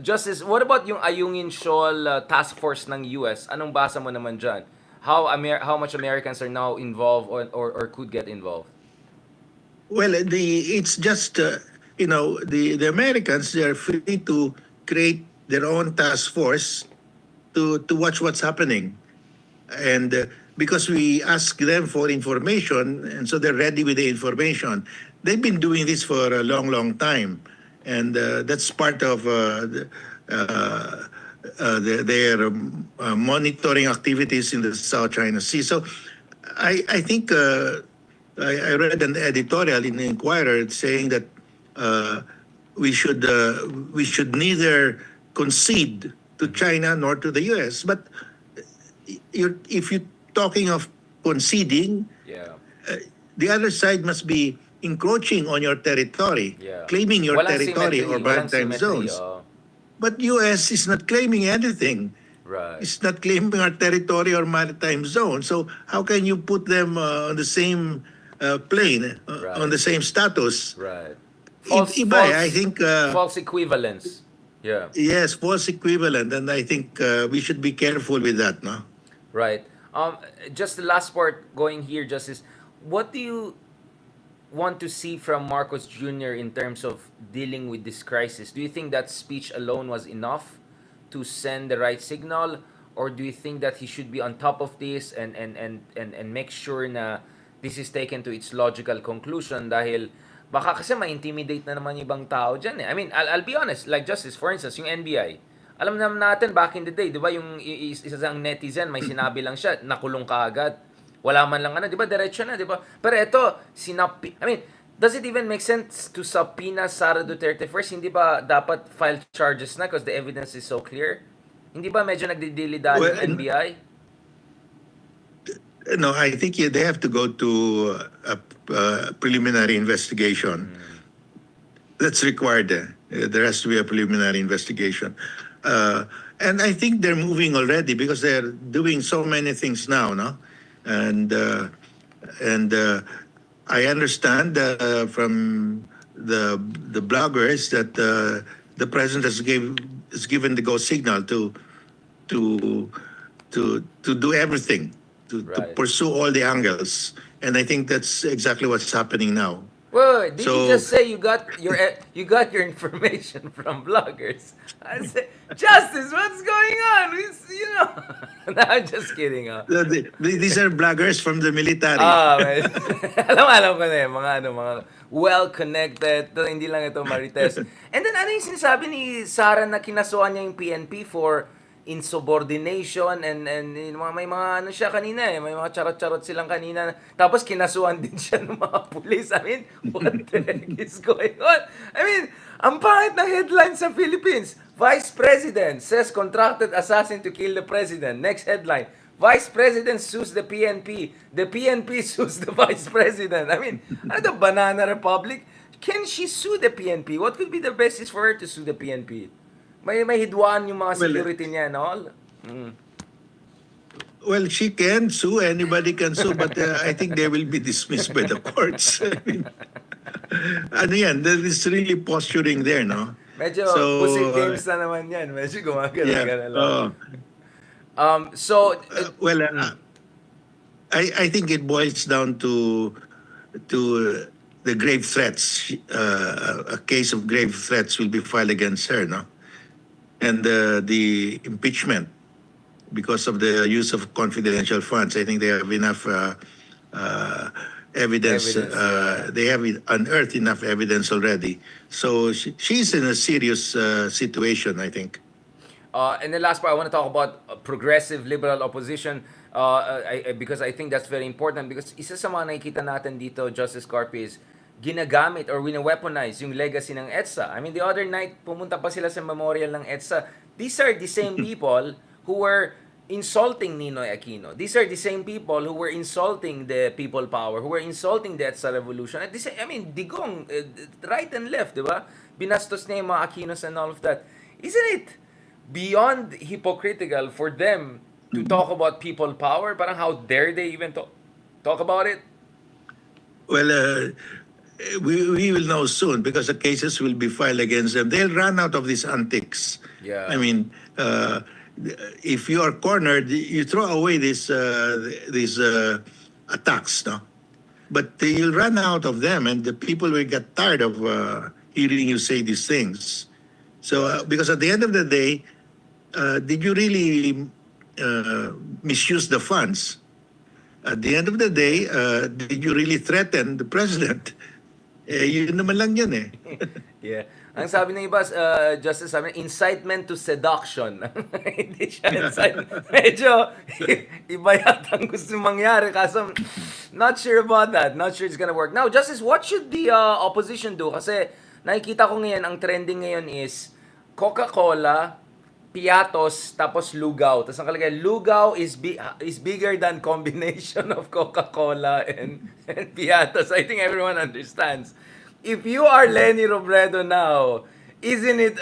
Justice, what about yung Ayungin Shoal task force ng US? Anong basa mo naman dyan? How much Americans are now involved or could get involved? Well, it's just the Americans, they are free to create their own task force to watch what's happening, and because we ask them for information, and so they're ready with the information. They've been doing this for a long, long time, and that's part of their monitoring activities in the South China Sea. So I think I read an editorial in the Inquirer saying that we should neither concede to China nor to the U.S. But if you're talking of conceding, Yeah. the other side must be encroaching on your territory, Yeah. claiming your Walang territory symmetry, or walang maritime symmetry, zones. But U.S. is not claiming anything. right. It's not claiming our territory or maritime zone. So how can you put them on the same plane, on the same status? Right. Iba, I think, false equivalence. Yeah. yes, false equivalent. And I think we should be careful with that, no? Right. Just the last part going here, Justice. What do you want to see from Marcos Jr. in terms of dealing with this crisis? Do you think that speech alone was enough to send the right signal, or do you think that he should be on top of this and make sure na this is taken to its logical conclusion? Dahil baka kasi ma-intimidate na naman yung ibang tao dyan eh. I mean, I'll be honest, like Justice, for instance, yung NBI. Alam naman natin back in the day, di ba, yung isa sang netizen, may sinabi lang siya, nakulong ka agad. Wala man lang di ba, diretso na, di ba? Pero ito, I mean, does it even make sense to subpoena Sara Duterte first? Hindi ba dapat file charges na because the evidence is so clear? Hindi ba medyo nagdidilidad Well, yung NBI? No, I think they have to go to a preliminary investigation. That's required. There has to be a preliminary investigation. And I think they're moving already because they're doing so many things now, no? And I understand from the bloggers that the president has given the go signal to do everything, to Right. pursue all the angles, and I think that's exactly what's happening now. Wait, did you So- just say you got your information from bloggers? I said, Justice, what's going on? No, I'm just kidding. These are bloggers from the military. Man. alam ko na yun, mga well-connected, hindi lang ito marites. And then, ano yung sinasabi ni Sara na kinasuhan niya yung PNP for insubordination and may mga ano siya kanina may mga charot-charot silang kanina. Tapos kinasuhan din siya ng mga pulis. I mean, what the heck is going on? I mean, ang pangit na headline sa Philippines. Vice President says contracted assassin to kill the President. Next headline. Vice President sues the PNP. The PNP sues the Vice President. I mean, ano the Banana Republic? Can she sue the PNP? What could be the basis for her to sue the PNP? May hidwaan yung mga security niya and all. Well, she can sue. Anybody can sue, but I think they will be dismissed by the courts. I mean, ano yan? There is really posturing there, no? Medyo So, pussy games na naman yan. Medyo gumagana lang. Well, I think it boils down to the grave threats. A case of grave threats will be filed against her, no? And the impeachment because of the use of confidential funds. I think they have enough evidence. They have unearthed enough evidence already. So she's in a serious situation, I think. And then last part, I want to talk about progressive liberal opposition because I think that's very important because isa sa mga nakikita natin dito, Justice Carpi, is ginagamit or wina-weaponize yung legacy ng EDSA. I mean, the other night, pumunta pa sila sa memorial ng EDSA. These are the same people who were insulting Ninoy Aquino. These are the same people who were insulting the people power, who were insulting the EDSA revolution. At I mean, Digong, right and left, di ba? Binastos niya yung mga Aquinos and all of that. Isn't it beyond hypocritical for them to talk about people power? Parang how dare they even talk about it? Well, we will know soon because the cases will be filed against them. They'll run out of these antics. Yeah. I mean, if you are cornered, you throw away these attacks, no? But you'll run out of them, and the people will get tired of hearing you say these things. So, because at the end of the day, did you really misuse the funds? At the end of the day, did you really threaten the president? Yun naman lang yun eh. Yeah. Ang sabi ng iba, Justice, sabi, incitement to seduction. Hindi siya incitement. Medyo iba yata ang gusto mangyari. Kaso, not sure about that. Not sure it's gonna work. Now, Justice, what should the opposition do? Kasi nakikita ko ngayon, ang trending ngayon is Coca-Cola, Piatos, tapos Lugaw. Tapos ang kalagay, Lugaw is bigger than combination of Coca-Cola and Piatos. I think everyone understands. If you are Lenny Robredo now, isn't it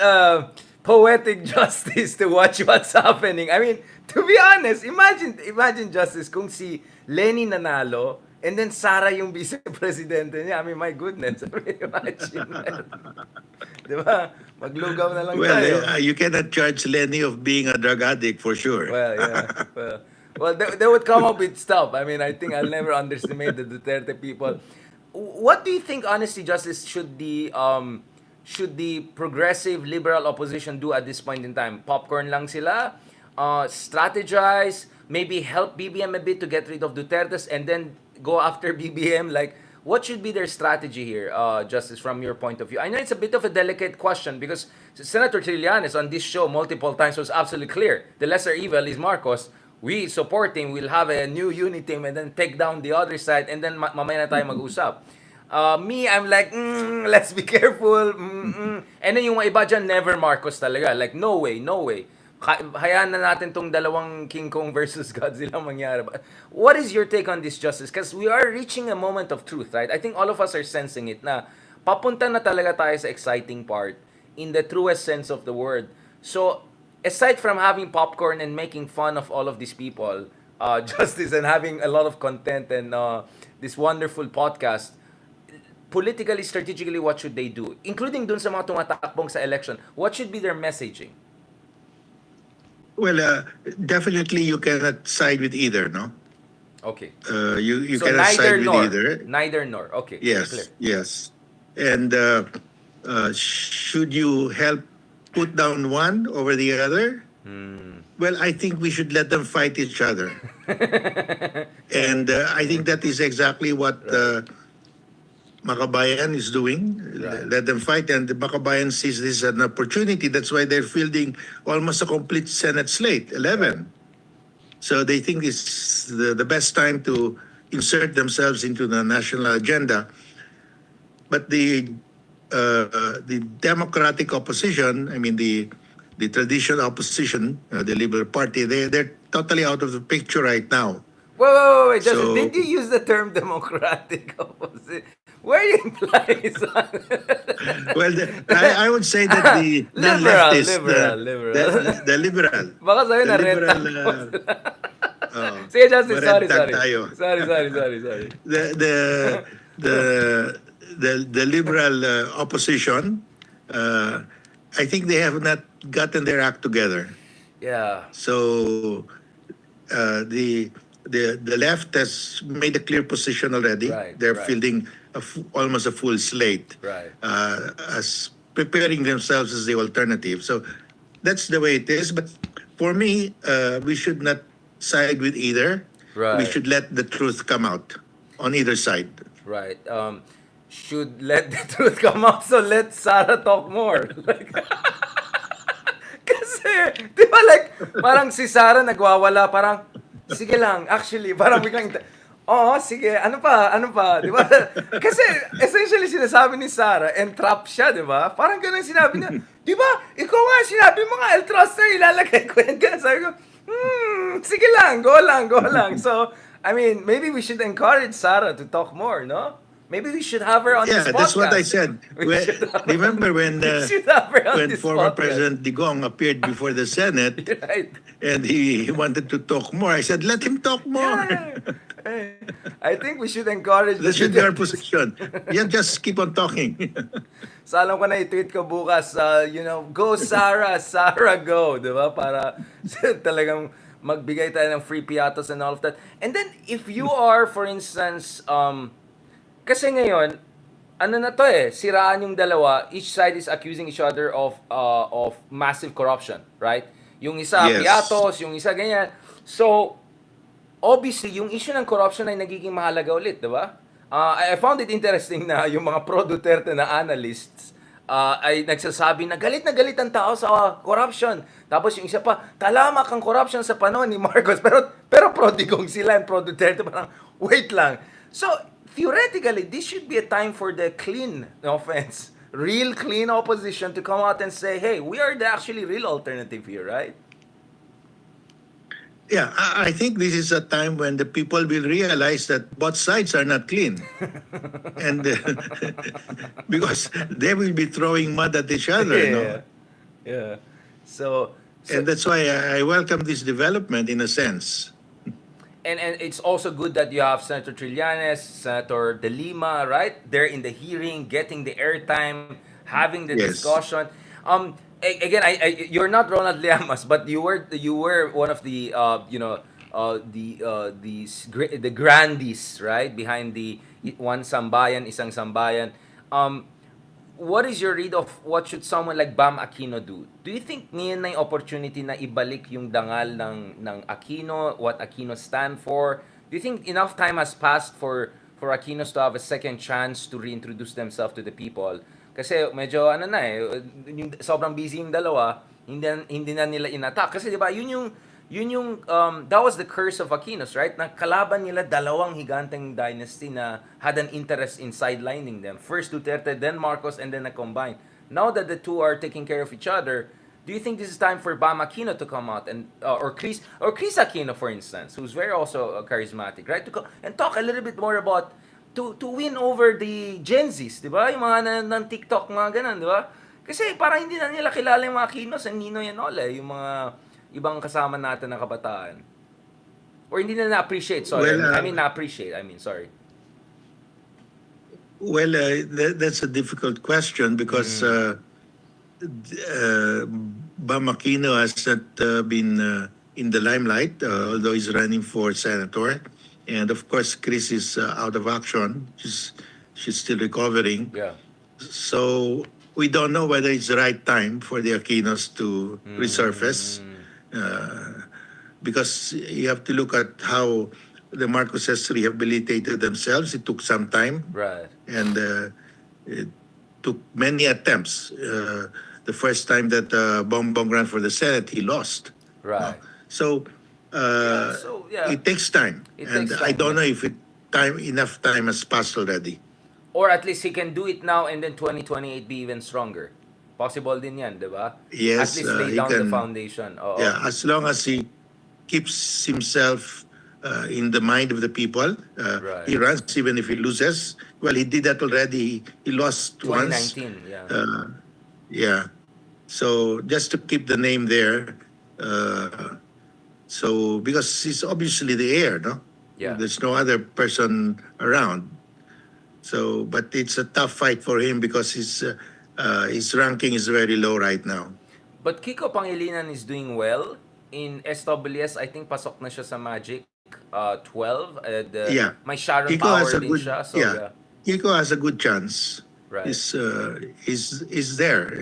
poetic justice to watch what's happening? I mean, to be honest, imagine Justice kung si Lenny nanalo and then Sara yung vice-presidente niya. I mean, my goodness. I mean, imagine that. Di ba? Maglugaw na lang Well, tayo. you cannot charge Lenny of being a drug addict for sure. Well, yeah. Well, they would come up with stuff. I mean, I think I'll never underestimate the Duterte people. What do you think, honestly, Justice, should the progressive liberal opposition do at this point in time? Popcorn lang sila? Strategize? Maybe help BBM a bit to get rid of Duterte's and then go after BBM? Like, what should be their strategy here, Justice, from your point of view? I know it's a bit of a delicate question because Senator Trillanes on this show multiple times was absolutely clear. The lesser evil is Marcos. We support him. We'll have a new unit team and then take down the other side and then mamaya na tayo mag-usap. Me, I'm like, let's be careful. And then yung mga iba dyan, never Marcos talaga. Like, no way. Hayaan na natin tong dalawang King Kong versus Godzilla mangyari. What is your take on this, Justice? Because we are reaching a moment of truth, right? I think all of us are sensing it na papunta na talaga tayo sa exciting part in the truest sense of the word. So, aside from having popcorn and making fun of all of these people, Justice, and having a lot of content and this wonderful podcast, politically, strategically, what should they do? Including dun sa mga tumatakbong sa election, what should be their messaging? Well, definitely you cannot side with either, no? Okay. You So cannot neither side nor. with either. Neither nor. Okay. Yes, Clear. yes. And should you help put down one over the other? Well, I think we should let them fight each other. And I think that is exactly what Makabayan is doing. Right. Let them fight, and the Makabayan sees this as an opportunity. That's why they're fielding almost a complete Senate slate, 11. So they think it's the best time to insert themselves into the national agenda. But the Democratic opposition, I mean the traditional opposition, the Liberal Party, they're totally out of the picture right now. Wait. Justice, So- did you use the term democratic opposition? Where you imply Well, I would say that the non-leftist, liberal. the liberal, Baka sa'yo the na red liberal, oh, Sige, Justice, red sorry. tag tayo. Sorry. The liberal opposition, I think they have not gotten their act together. Yeah. So the left has made a clear position already. Right, They're right. fielding almost a full slate, Right. as preparing themselves as the alternative. So that's the way it is. But for me, we should not side with either. Right. We should let the truth come out on either side. Right. Should let the truth come out, so let Sara talk more. Like, Kasi, di ba like, parang si Sara nagwawala, parang, sige lang, actually, parang biglang, oo, sige, ano pa, di ba? Kasi, essentially, sinasabi ni Sara, entrap siya, di ba? Parang ganun sinabi niya, di ba, ikaw nga, sinabi mo nga, I'll trust her, ilalagay ko yan, ganun. Sabi ko, sige lang, go lang, go lang. So, I mean, maybe we should encourage Sara to talk more, no? Maybe we should have her on this Yeah, podcast. that's what I said. We should have her- Remember when we should have her on when this former podcast. President Digong appeared before the Senate Right. and he wanted to talk more, I said, let him talk more. Yeah. I think we should encourage That should be our position. Yeah, just keep on talking. So alam ko na i-tweet ko bukas, go Sara, Sara go, di ba? Para talagang magbigay tayo ng free piatos and all of that. And then, if you are, for instance, kasi ngayon, ano na to siraan yung dalawa, each side is accusing each other of massive corruption, right? Yung isa, Yes. piatos, yung isa, ganyan. So, obviously, yung issue ng corruption ay nagiging mahalaga ulit, di ba? I found it interesting na yung mga pro-Duterte na analysts ay nagsasabi na galit ang tao sa corruption. Tapos yung isa pa, talamak ang corruption sa panahon ni Marcos. Pero pro-Digong sila and pro-Duterte, parang, wait lang. So, theoretically, this should be a time for the clean, no offense, real clean opposition to come out and say, hey, we are the actually real alternative here, right? Yeah, I think this is a time when the people will realize that both sides are not clean. And because they will be throwing mud at each other. No? Yeah. So And that's why I welcome this development in a sense. and it's also good that you have Senator Trillanes, Senator De Lima, right? They're in the hearing, getting the airtime, having the Yes. discussion. Again, you're not Ronald Llamas, but you were one of the the grandees, right, behind the one sambayan, isang sambayan. What is your read of what should someone like Bam Aquino do? Do you think ngayon na yung opportunity na ibalik yung dangal ng Aquino, what Aquino stand for? Do you think enough time has passed for Aquinos to have a second chance to reintroduce themselves to the people? Kasi medyo yung sobrang busy yung dalawa, hindi na nila inattack. Kasi 'di ba, yun yung that was the curse of Aquinos, right? Na kalaban nila dalawang higanteng dynasty na had an interest in sidelining them. First Duterte, then Marcos, and then combine. Now that the two are taking care of each other, do you think this is time for Bam Aquino to come out and or Chris Aquino, for instance, who's very also charismatic, right? And talk a little bit more about to win over the Gen Zs, di ba? Yung mga ng TikTok, mga ganun, di ba? Kasi parang hindi na nila kilala yung mga Aquinos and Ninoy and all yung mga ibang kasama natin na kabataan. Or hindi na na-appreciate, sorry. Well, Sorry. Well, that's a difficult question because Bam Aquino has not been in the limelight, although he's running for senator. And of course, Chris is out of action. She's still recovering. Yeah. So we don't know whether it's the right time for the Aquinos to resurface. Because you have to look at how the Marcoses rehabilitated themselves. It took some time. Right. And it took many attempts. The first time that Bongbong ran for the Senate, he lost. Right. So, it takes time. It And takes I time, don't know if enough time has passed already. Or at least he can do it now and then 2028 be even stronger. Possible din yan, di ba? Yes, At least lay he down the can- foundation. Oo. Yeah, as long as he keeps himself in the mind of the people, Right. he runs even if he loses. Well, he did that already. He lost once. 2019, yeah. Yeah. So just to keep the name there. So because he's obviously the heir, no? Yeah. There's no other person around. So, but it's a tough fight for him because his ranking is very low right now. But Kiko Pangilinan is doing well. In SWS, I think pasok na siya sa Magic 12. Yeah. May Sharon Kiko Power has a din good, siya. So, yeah. Kiko has a good chance. Right. Is there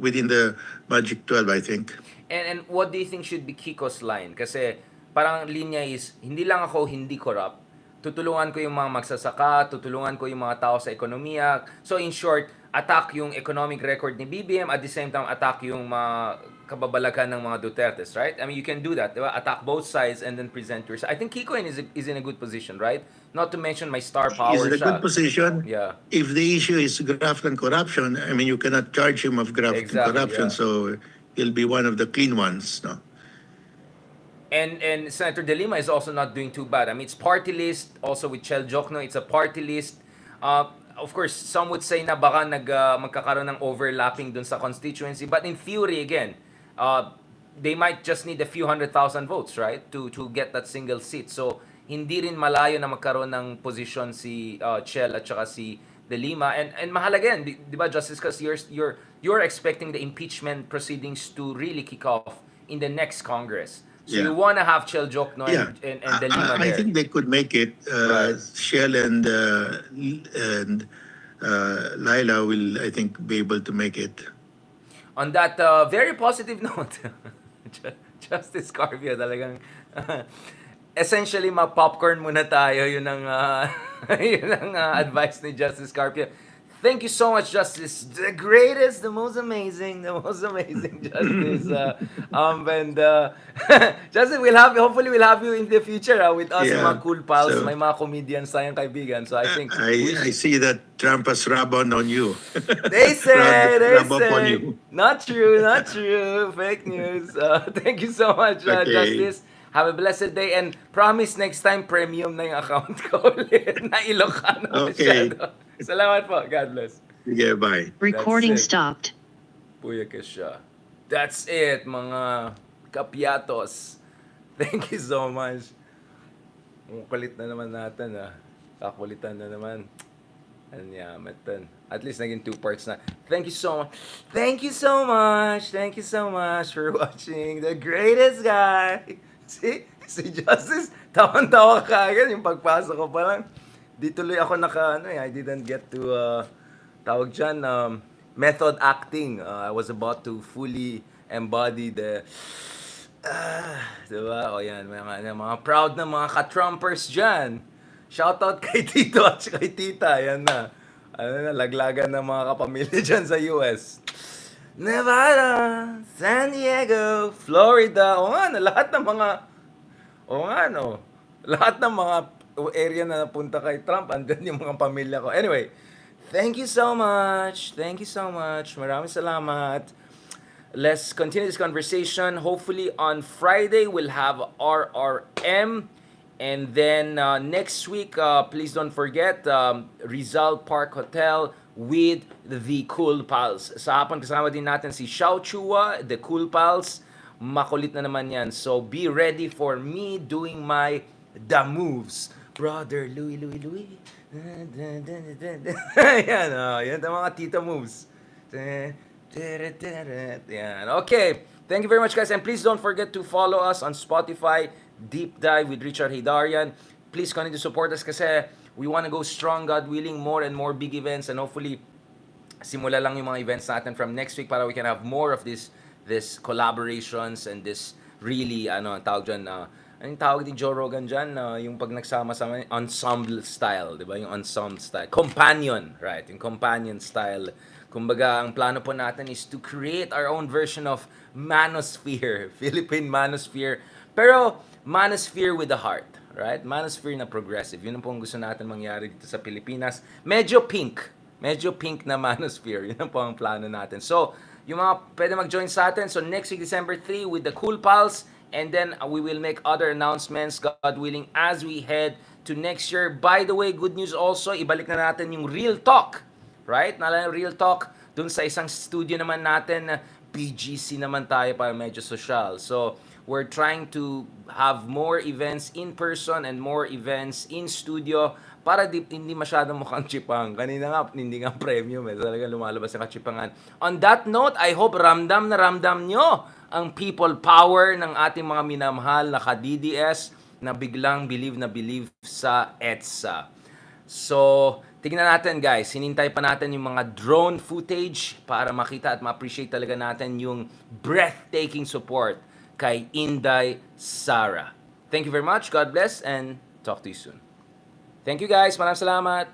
within the Magic 12, I think. And what do you think should be Kiko's line? Kasi parang linya is, hindi lang ako hindi corrupt. Tutulungan ko yung mga magsasaka, tutulungan ko yung mga tao sa ekonomiya. So in short, attack yung economic record ni BBM, at the same time attack yung mga kababalagan ng mga Dutertes, right? I mean, you can do that, diba? Attack both sides and then present your side. I think Kiko is in a good position, right? Not to mention my star He's power in a good siya. position. Yeah. If the issue is graft and corruption, I mean, you cannot charge him of graft and Exactly, corruption, yeah. so he'll be one of the clean ones. No? And Senator De Lima is also not doing too bad. I mean, it's party list. Also with Chel Jokno, it's a party list. Of course, some would say na baka magkakaroon ng overlapping dun sa constituency. But in theory, again, they might just need a few 100,000 votes, right? To get that single seat. So, hindi rin malayo na magkaroon ng position si Chel at saka si De Lima. And mahalaga yan, di ba, Justice, because you're expecting the impeachment proceedings to really kick off in the next Congress. So Yeah. you want to have Chel Jokno Yeah, and De Lima I there. think they could make it. Right. Shell and Laila will, I think, be able to make it. On that very positive note, Justice Carvia talagang essentially ma-popcorn muna tayo, yun ang yun ang advice ni Justice Carpio. Thank you so much, Justice. The greatest, the most amazing Justice. And Justice, hopefully we'll have you in the future with us, Yeah. mga cool pals, So- may mga comedians tayong kaibigan. So I think I see that Trump has rub on you. They say, Rub up on you. Not true, fake news. Thank you so much, Okay. Justice. Have a blessed day and promise next time premium na yung account ko ulit na Ilocano Okay. masyado. Salamat po. God bless. Yeah, bye. Recording it. stopped. Puya ka siya. That's it, mga kapyatos. Thank you so much. Ang kulit na naman natin, kakulitan na naman. Anyamatan. At least naging 2 parts na. Thank you so much. Thank you so much for watching The Greatest Guy. Si Justice, tawan-tawa ka agad yung pagpasok ko pa lang. Di tuloy ako I didn't get to, tawag dyan, method acting. I was about to fully embody the, diba? O yan, mga proud na mga ka-Trumpers dyan. Shoutout kay Tito at kay Tita. Yan na. Laglagan ng mga kapamilya dyan sa US. Nevada, San Diego, Florida. Lahat ng mga area na napunta kay Trump, andun yung mga pamilya ko. Anyway, thank you so much. Maraming salamat. Let's continue this conversation. Hopefully on Friday, we'll have RRM. And then next week, please don't forget, Rizal Park Hotel with the Cool Pals. Sa hapon, kasama din natin si Xiao Chua, the Cool Pals. Makulit na naman yan. So be ready for me doing my the moves. Brother Louie. Yan, yan ang mga tita moves. Yan. Okay. Thank you very much, guys. And please don't forget to follow us on Spotify, Deep Dive with Richard Hidarian. Please continue to support us kasi we want to go strong, God willing, more and more big events. And hopefully, simula lang yung mga events natin from next week para we can have more of this collaborations and this really, ang tawag dyan, anong tawag ni Joe Rogan dyan, yung pag nagsama-sama, ensemble style, di ba? Yung ensemble style. Companion, right? Yung companion style. Kumbaga, ang plano po natin is to create our own version of manosphere, Philippine manosphere. Pero, manosphere with a heart, right? Manosphere na progressive. Yun ang pong gusto natin mangyari dito sa Pilipinas. Medyo pink na manosphere. Yun ang po ang plano natin. So, yung mga pwede mag-join sa atin. So, next week, December 3, with the Cool Pals. And then, we will make other announcements, God willing, as we head to next year. By the way, good news also, ibalik na natin yung Real Talk. Right? Naalala yung Real Talk? Dun sa isang studio naman natin na PGC naman tayo para medyo social. So, we're trying to have more events in person and more events in studio para hindi masyadong mukhang chipang. Kanina nga, hindi nga premium Talagang lumalabas yung kachipangan. On that note, I hope ramdam nyo ang people power ng ating mga minamahal na ka-DDS na biglang believe sa EDSA. So, tignan natin guys, hinintay pa natin yung mga drone footage para makita at ma-appreciate talaga natin yung breathtaking support kay Inday Sara. Thank you very much, God bless, and talk to you soon. Thank you guys, maraming salamat.